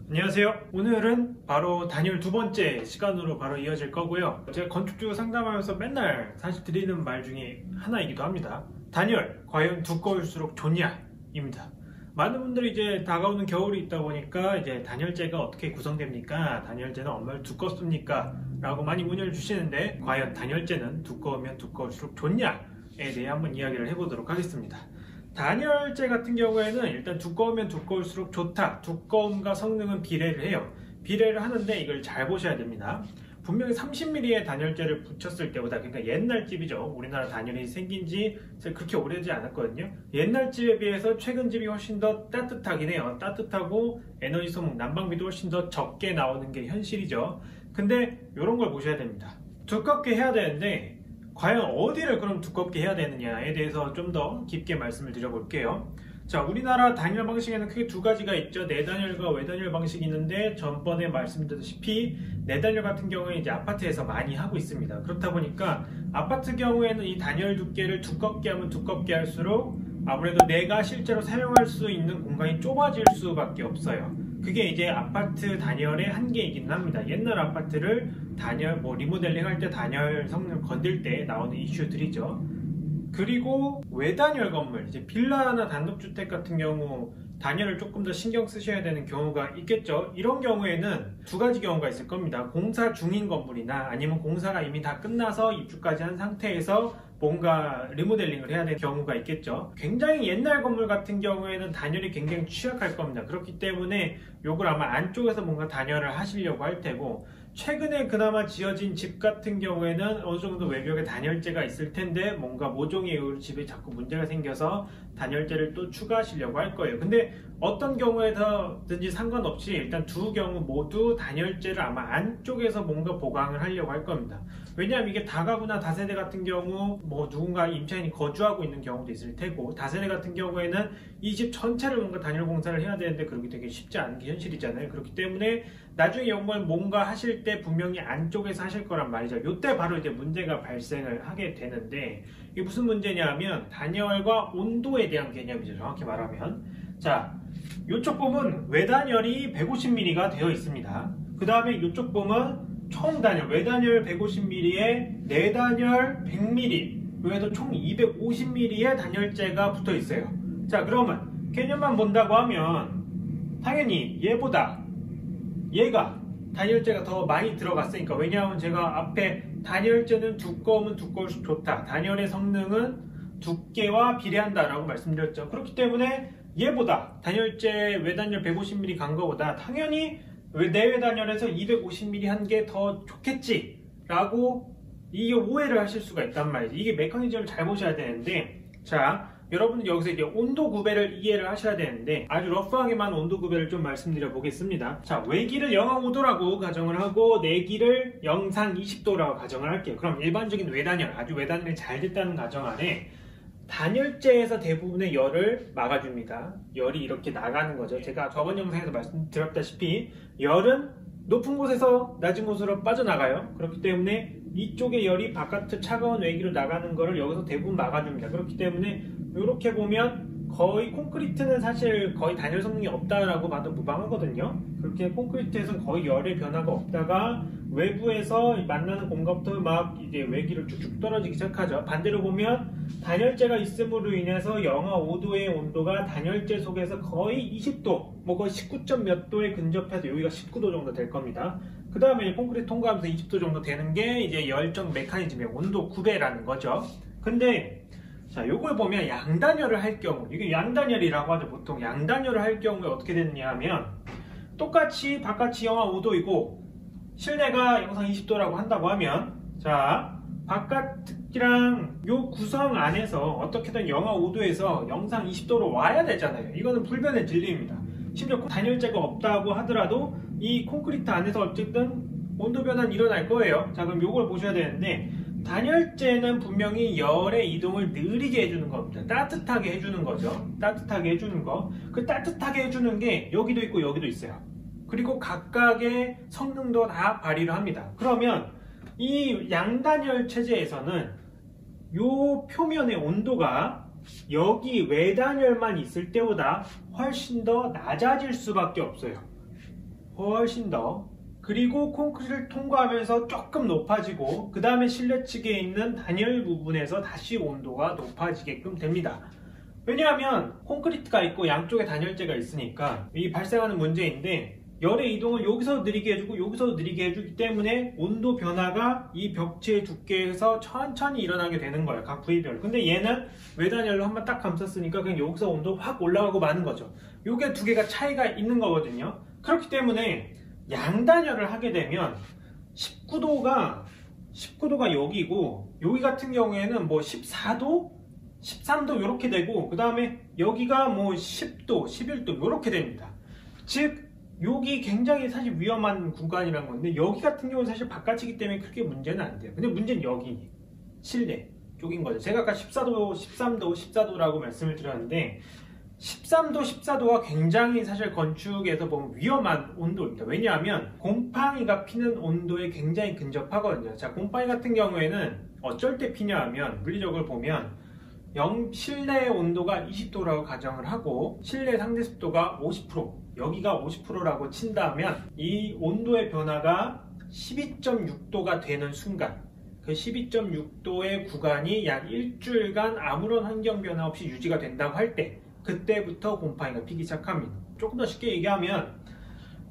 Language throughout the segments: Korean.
안녕하세요. 오늘은 바로 단열 두 번째 시간으로 바로 이어질 거고요. 제가 건축주 상담하면서 맨날 사실 드리는 말 중에 하나이기도 합니다. 단열, 과연 두꺼울수록 좋냐?입니다. 많은 분들이 이제 다가오는 겨울이 있다 보니까 이제 단열재가 어떻게 구성됩니까? 단열재는 얼마나 두껍습니까? 라고 많이 문의를 주시는데 과연 단열재는 두꺼우면 두꺼울수록 좋냐에 대해 한번 이야기를 해보도록 하겠습니다. 단열재 같은 경우에는 일단 두꺼우면 두꺼울수록 좋다. 두꺼움과 성능은 비례를 해요. 비례를 하는데 이걸 잘 보셔야 됩니다. 분명히 30mm의 단열재를 붙였을 때보다, 그러니까 옛날 집이죠. 우리나라 단열이 생긴 지 그렇게 오래되지 않았거든요. 옛날 집에 비해서 최근 집이 훨씬 더 따뜻하긴 해요. 따뜻하고 에너지 소모, 난방비도 훨씬 더 적게 나오는 게 현실이죠. 근데 이런 걸 보셔야 됩니다. 두껍게 해야 되는데 과연 어디를 그럼 두껍게 해야 되느냐에 대해서 좀 더 깊게 말씀을 드려볼게요. 자, 우리나라 단열 방식에는 크게 두 가지가 있죠. 내단열과 외단열 방식이 있는데 전번에 말씀드렸다시피 내단열 같은 경우에 이제 아파트에서 많이 하고 있습니다. 그렇다 보니까 아파트 경우에는 이 단열 두께를 두껍게 하면 두껍게 할수록 아무래도 내가 실제로 사용할 수 있는 공간이 좁아질 수밖에 없어요. 그게 이제 아파트 단열의 한계이긴 합니다. 옛날 아파트를 단열, 리모델링 할 때 단열 성능 건들 때 나오는 이슈들이죠. 그리고 외단열 건물, 이제 빌라나 단독주택 같은 경우 단열을 조금 더 신경 쓰셔야 되는 경우가 있겠죠. 이런 경우에는 두 가지 경우가 있을 겁니다. 공사 중인 건물이나 아니면 공사가 이미 다 끝나서 입주까지 한 상태에서 뭔가 리모델링을 해야 되는 경우가 있겠죠. 굉장히 옛날 건물 같은 경우에는 단열이 굉장히 취약할 겁니다. 그렇기 때문에 요걸 아마 안쪽에서 뭔가 단열을 하시려고 할 테고, 최근에 그나마 지어진 집 같은 경우에는 어느 정도 외벽에 단열재가 있을 텐데 뭔가 모종의 이유로 집에 자꾸 문제가 생겨서 단열재를 또 추가하시려고 할 거예요. 근데 어떤 경우에든지 상관없이 일단 두 경우 모두 단열재를 아마 안쪽에서 뭔가 보강을 하려고 할 겁니다. 왜냐하면 이게 다가구나 다세대 같은 경우 누군가 임차인이 거주하고 있는 경우도 있을 테고, 다세대 같은 경우에는 이 집 전체를 뭔가 단열 공사를 해야 되는데 그러기 되게 쉽지 않은 게 현실이잖아요. 그렇기 때문에 나중에 이걸 뭔가 하실 때 분명히 안쪽에서 하실 거란 말이죠. 이때 바로 이제 문제가 발생을 하게 되는데, 이게 무슨 문제냐면 단열과 온도에 대한 개념이죠. 정확히 말하면. 자, 이쪽 봄은 외단열이 150mm가 되어 있습니다. 그 다음에 이쪽 봄은 총단열, 외단열 150mm에 내단열 100mm, 외에도 총 250mm의 단열재가 붙어 있어요. 자, 그러면 개념만 본다고 하면 당연히 얘가 단열재가 더 많이 들어갔으니까, 왜냐하면 제가 앞에 단열재는 두꺼우면 두꺼울수록 좋다, 단열의 성능은 두께와 비례한다 라고 말씀드렸죠. 그렇기 때문에 얘보다 단열재 외단열 150mm 간 거보다 당연히 내외단열에서 250mm 한 게 더 좋겠지 라고 이게 오해를 하실 수가 있단 말이죠. 이게 메커니즘을 잘 보셔야 되는데, 자, 여러분은 여기서 이제 온도 구배를 이해를 하셔야 되는데, 아주 러프하게만 온도 구배를 좀 말씀드려 보겠습니다. 자, 외기를 영하 5도라고 가정을 하고 내기를 영상 20도라고 가정을 할게요. 그럼 일반적인 외단열, 아주 외단열이 잘 됐다는 가정 안에 단열재에서 대부분의 열을 막아줍니다. 열이 이렇게 나가는 거죠. 제가 저번 영상에서 말씀드렸다시피 열은 높은 곳에서 낮은 곳으로 빠져나가요. 그렇기 때문에 이쪽의 열이 바깥의 차가운 외기로 나가는 거를 여기서 대부분 막아줍니다. 그렇기 때문에 이렇게 보면 거의 콘크리트는 사실 거의 단열 성능이 없다라고 봐도 무방하거든요. 그렇게 콘크리트에서는 거의 열의 변화가 없다가 외부에서 만나는 공간부터 막 이제 외기를 쭉쭉 떨어지기 시작하죠. 반대로 보면 단열재가 있음으로 인해서 영하 5도의 온도가 단열재 속에서 거의 20도, 거의 19점 몇 도에 근접해서 여기가 19도 정도 될 겁니다. 그 다음에 콘크리트 통과하면서 20도 정도 되는 게 이제 열정 메커니즘의 온도 구배라는 거죠. 근데 자, 요걸 보면 양단열을 할 경우, 이게 양단열이라고 하죠. 보통 양단열을 할 경우에 어떻게 되느냐 하면 똑같이 바깥이 영하 5도이고 실내가 영상 20도라고 한다고 하면, 자, 바깥이랑 요 구성 안에서 어떻게든 영하 5도에서 영상 20도로 와야 되잖아요. 이거는 불변의 진리입니다. 심지어 단열재가 없다고 하더라도 이 콘크리트 안에서 어쨌든 온도 변화는 일어날 거예요. 자, 그럼 요걸 보셔야 되는데, 단열재는 분명히 열의 이동을 느리게 해주는 겁니다. 따뜻하게 해주는 거죠. 따뜻하게 해주는 거. 그 따뜻하게 해주는 게 여기도 있고 여기도 있어요. 그리고 각각의 성능도 다 발휘를 합니다. 그러면 이 양단열 체제에서는 요 표면의 온도가 여기 외단열만 있을 때보다 훨씬 더 낮아질 수밖에 없어요. 훨씬 더. 그리고 콘크리트를 통과하면서 조금 높아지고 그 다음에 실내 측에 있는 단열 부분에서 다시 온도가 높아지게끔 됩니다. 왜냐하면 콘크리트가 있고 양쪽에 단열재가 있으니까 이 발생하는 문제인데, 열의 이동을 여기서 느리게 해주고 여기서 느리게 해주기 때문에 온도 변화가 이 벽체의 두께에서 천천히 일어나게 되는 거예요, 각 부위별로. 근데 얘는 외단열로 한번 딱 감쌌으니까 그냥 여기서 온도 확 올라가고 마는 거죠. 요게 두 개가 차이가 있는 거거든요. 그렇기 때문에 양단열을 하게 되면 19도가 여기고, 여기 같은 경우에는 뭐 14도, 13도 이렇게 되고, 그 다음에 여기가 뭐 10도, 11도 이렇게 됩니다. 즉 여기 굉장히 사실 위험한 구간이라는 건데, 여기 같은 경우는 사실 바깥이기 때문에 크게 문제는 안 돼요. 근데 문제는 여기 실내 쪽인 거죠. 제가 아까 14도, 13도, 14도라고 말씀을 드렸는데 13도, 14도가 굉장히 사실 건축에서 보면 위험한 온도입니다. 왜냐하면 곰팡이가 피는 온도에 굉장히 근접하거든요. 자, 곰팡이 같은 경우에는 어쩔 때 피냐 하면, 물리적으로 보면 실내 온도가 20도라고 가정을 하고 실내 상대 습도가 50%, 여기가 50%라고 친다면 이 온도의 변화가 12.6도가 되는 순간, 그 12.6도의 구간이 약 일주일간 아무런 환경 변화 없이 유지가 된다고 할 때, 그때부터 곰팡이가 피기 시작합니다. 조금 더 쉽게 얘기하면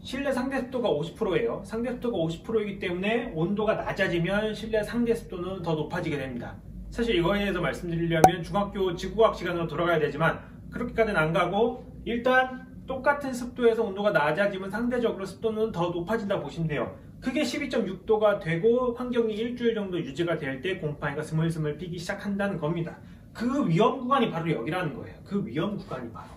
실내 상대 습도가 50%예요. 상대 습도가 50%이기 때문에 온도가 낮아지면 실내 상대 습도는 더 높아지게 됩니다. 사실 이거에 대해서 말씀드리려면 중학교 지구과학 시간으로 돌아가야 되지만 그렇게까지는 안 가고, 일단 똑같은 습도에서 온도가 낮아지면 상대적으로 습도는 더 높아진다 보시면 돼요. 그게 12.6도가 되고 환경이 일주일 정도 유지가 될 때 곰팡이가 스물스물 피기 시작한다는 겁니다. 그 위험 구간이 바로 여기라는 거예요. 그 위험 구간이 바로.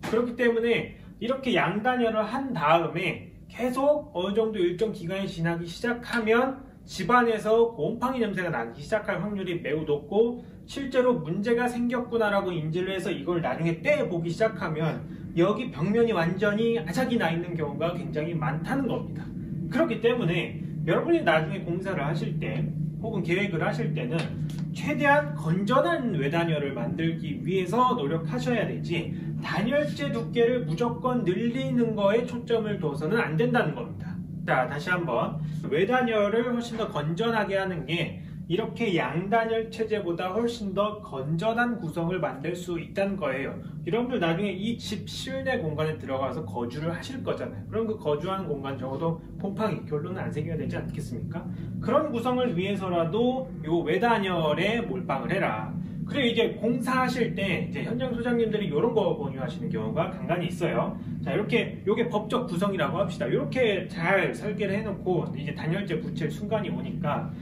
그렇기 때문에 이렇게 양단열을 한 다음에 계속 어느 정도 일정 기간이 지나기 시작하면 집안에서 곰팡이 냄새가 나기 시작할 확률이 매우 높고, 실제로 문제가 생겼구나라고 인지를 해서 이걸 나중에 떼보기 시작하면 여기 벽면이 완전히 아작이 나 있는 경우가 굉장히 많다는 겁니다. 그렇기 때문에 여러분이 나중에 공사를 하실 때 혹은 계획을 하실 때는 최대한 건전한 외단열을 만들기 위해서 노력하셔야 되지, 단열재 두께를 무조건 늘리는 거에 초점을 둬서는 안 된다는 겁니다. 자, 다시 한번 외단열을 훨씬 더 건전하게 하는 게 이렇게 양단열 체제보다 훨씬 더 건전한 구성을 만들 수 있다는 거예요. 여러분들 나중에 이 집 실내 공간에 들어가서 거주를 하실 거잖아요. 그럼 그 거주하는 공간 적어도 곰팡이 결론은 안 생겨야 되지 않겠습니까? 그런 구성을 위해서라도 요 외단열에 몰빵을 해라. 그리고 이제 공사하실 때 이제 현장 소장님들이 이런 거 권유하시는 경우가 간간히 있어요. 자, 이렇게 요게 법적 구성이라고 합시다. 이렇게 잘 설계를 해놓고 이제 단열재 붙일 순간이 오니까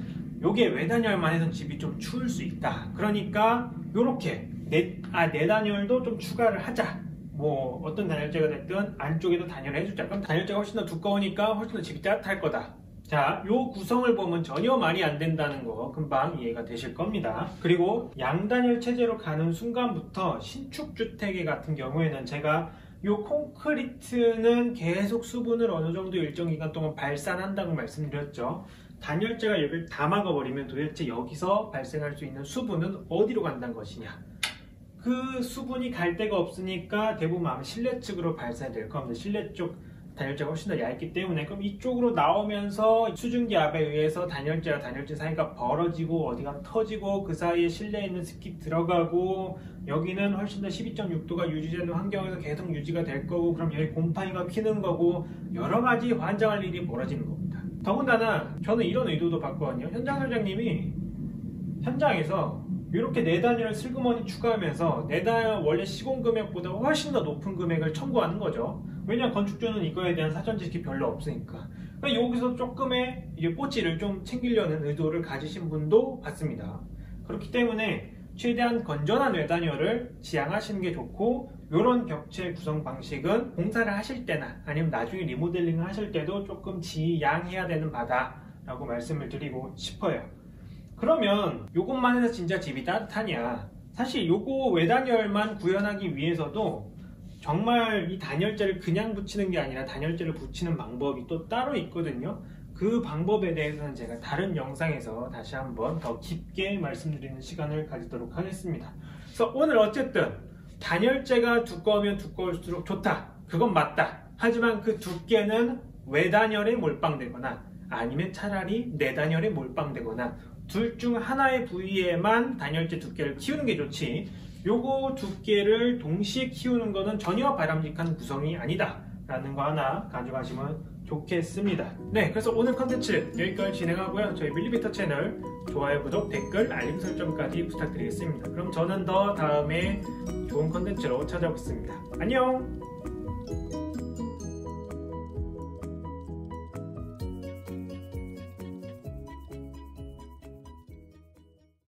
요게 외단열만 해서 집이 좀 추울 수 있다. 그러니까 요렇게 내단열도 좀 추가를 하자. 뭐 어떤 단열재가 됐든 안쪽에도 단열을 해주자. 그럼 단열재가 훨씬 더 두꺼우니까 훨씬 더 집이 따뜻할 거다. 자, 요 구성을 보면 전혀 말이 안 된다는 거 금방 이해가 되실 겁니다. 그리고 양단열 체제로 가는 순간부터 신축주택 같은 경우에는 제가 요 콘크리트는 계속 수분을 어느 정도 일정 기간 동안 발산한다고 말씀드렸죠. 단열재가 여기를 다 막아버리면 도대체 여기서 발생할 수 있는 수분은 어디로 간다는 것이냐. 그 수분이 갈 데가 없으니까 대부분 아마 실내 측으로 발산될 겁니다. 실내 쪽 단열재가 훨씬 더 얇기 때문에. 그럼 이쪽으로 나오면서 수증기압에 의해서 단열재와 단열재 사이가 벌어지고 어디가 터지고 그 사이에 실내에 있는 습기 들어가고, 여기는 훨씬 더 12.6도가 유지되는 환경에서 계속 유지가 될 거고, 그럼 여기 곰팡이가 피는 거고, 여러 가지 환장할 일이 벌어지는 겁니다. 더군다나 저는 이런 의도도 봤거든요. 현장 소장님이 현장에서 이렇게 내단열을 슬그머니 추가하면서 내단열 원래 시공 금액보다 훨씬 더 높은 금액을 청구하는 거죠. 왜냐하면 건축주는 이거에 대한 사전 지식이 별로 없으니까. 그러니까 여기서 조금의 이제 꼬치를 좀 챙기려는 의도를 가지신 분도 봤습니다. 그렇기 때문에 최대한 건전한 외단열을 지향하시는 게 좋고, 이런 벽체 구성 방식은 공사를 하실 때나 아니면 나중에 리모델링을 하실 때도 조금 지양해야 되는 바다라고 말씀을 드리고 싶어요. 그러면 이것만 해서 진짜 집이 따뜻하냐? 사실 요거 외단열만 구현하기 위해서도 정말 이 단열재를 그냥 붙이는 게 아니라 단열재를 붙이는 방법이 또 따로 있거든요. 그 방법에 대해서는 제가 다른 영상에서 다시 한번 더 깊게 말씀드리는 시간을 가지도록 하겠습니다. 그래서 오늘 어쨌든 단열재가 두꺼우면 두꺼울수록 좋다. 그건 맞다. 하지만 그 두께는 외단열에 몰빵되거나 아니면 차라리 내단열에 몰빵되거나 둘 중 하나의 부위에만 단열재 두께를 키우는 게 좋지, 요거 두께를 동시에 키우는 거는 전혀 바람직한 구성이 아니다 라는 거 하나 가져가시면 좋겠습니다. 네, 그래서 오늘 컨텐츠 여기까지 진행하고요. 저희 밀리미터 채널 좋아요, 구독, 댓글, 알림 설정까지 부탁드리겠습니다. 그럼 저는 더 다음에 좋은 컨텐츠로 찾아오겠습니다. 안녕!